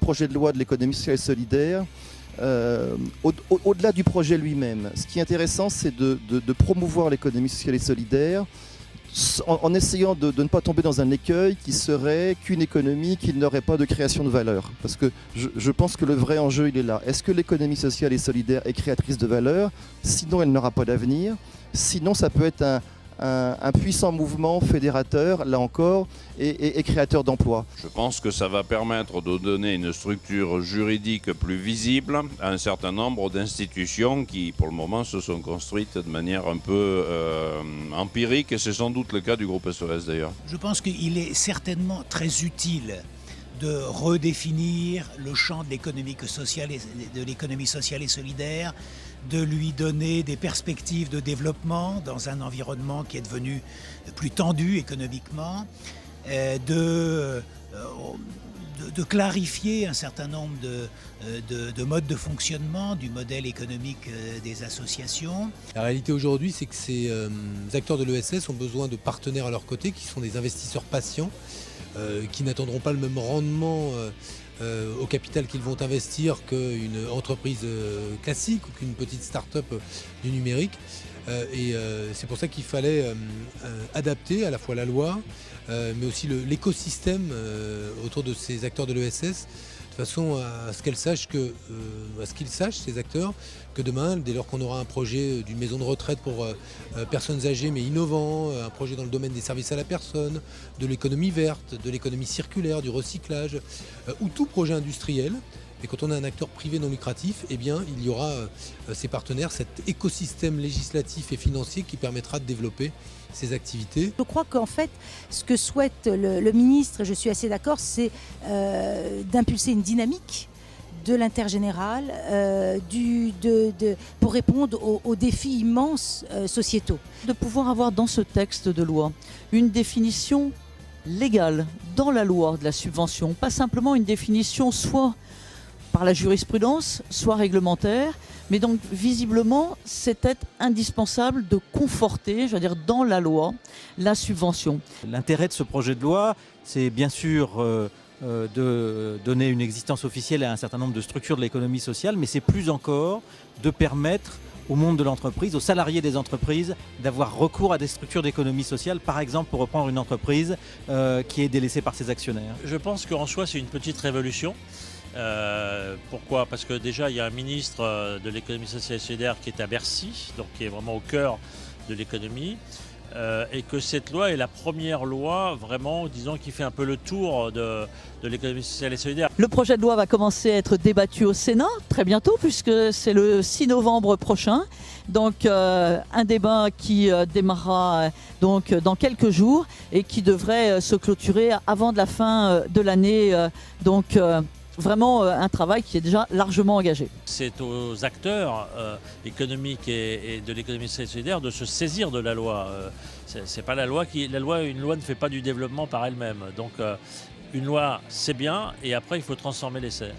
projet de loi de l'économie sociale et solidaire, au-delà du projet lui-même, ce qui est intéressant, c'est de promouvoir l'économie sociale et solidaire en essayant de ne pas tomber dans un écueil qui serait qu'une économie qui n'aurait pas de création de valeur. Parce que je pense que le vrai enjeu, il est là. Est-ce que l'économie sociale et solidaire est créatrice de valeur? Sinon, elle n'aura pas d'avenir. Sinon, ça peut être un puissant mouvement fédérateur, là encore, et créateur d'emplois. Je pense que ça va permettre de donner une structure juridique plus visible à un certain nombre d'institutions qui, pour le moment, se sont construites de manière un peu empirique, et c'est sans doute le cas du groupe SOS d'ailleurs. Je pense qu'il est certainement très utile de redéfinir le champ de l'économie sociale et solidaire, de lui donner des perspectives de développement dans un environnement qui est devenu plus tendu économiquement, de clarifier un certain nombre de modes de fonctionnement du modèle économique des associations. La réalité aujourd'hui, c'est que ces acteurs de l'ESS ont besoin de partenaires à leur côté qui sont des investisseurs patients, qui n'attendront pas le même rendement au capital qu'ils vont investir qu'une entreprise classique ou qu'une petite start-up du numérique. C'est pour ça qu'il fallait adapter à la fois la loi, mais aussi l'écosystème autour de ces acteurs de l'ESS, de façon à ce qu'ils sachent, ces acteurs, que demain, dès lors qu'on aura un projet d'une maison de retraite pour personnes âgées mais innovant, un projet dans le domaine des services à la personne, de l'économie verte, de l'économie circulaire, du recyclage, ou tout projet industriel, et quand on a un acteur privé non lucratif, eh bien, il y aura ces partenaires, cet écosystème législatif et financier qui permettra de développer ces activités. Je crois qu'en fait, ce que souhaite le ministre, et je suis assez d'accord, c'est d'impulser une dynamique de l'intergénéral pour répondre aux défis immenses sociétaux. De pouvoir avoir dans ce texte de loi une définition légale dans la loi de la subvention, pas simplement une définition soit par la jurisprudence, soit réglementaire, mais donc visiblement c'était indispensable de conforter, je veux dire, dans la loi, la subvention. L'intérêt de ce projet de loi, c'est bien sûr de donner une existence officielle à un certain nombre de structures de l'économie sociale, mais c'est plus encore de permettre au monde de l'entreprise, aux salariés des entreprises, d'avoir recours à des structures d'économie sociale, par exemple pour reprendre une entreprise qui est délaissée par ses actionnaires. Je pense qu'en soi c'est une petite révolution. Pourquoi? Parce que déjà il y a un ministre de l'économie sociale et solidaire qui est à Bercy, donc qui est vraiment au cœur de l'économie, et que cette loi est la première loi vraiment, disons, qui fait un peu le tour de l'économie sociale et solidaire. Le projet de loi va commencer à être débattu au Sénat très bientôt, puisque c'est le 6 novembre prochain. Donc un débat qui démarrera donc dans quelques jours et qui devrait se clôturer avant de la fin de l'année. Vraiment un travail qui est déjà largement engagé. C'est aux acteurs économiques et de l'économie sociale et solidaire de se saisir de la loi. C'est pas la loi une loi ne fait pas du développement par elle-même. Donc une loi c'est bien, et après il faut transformer l'essai.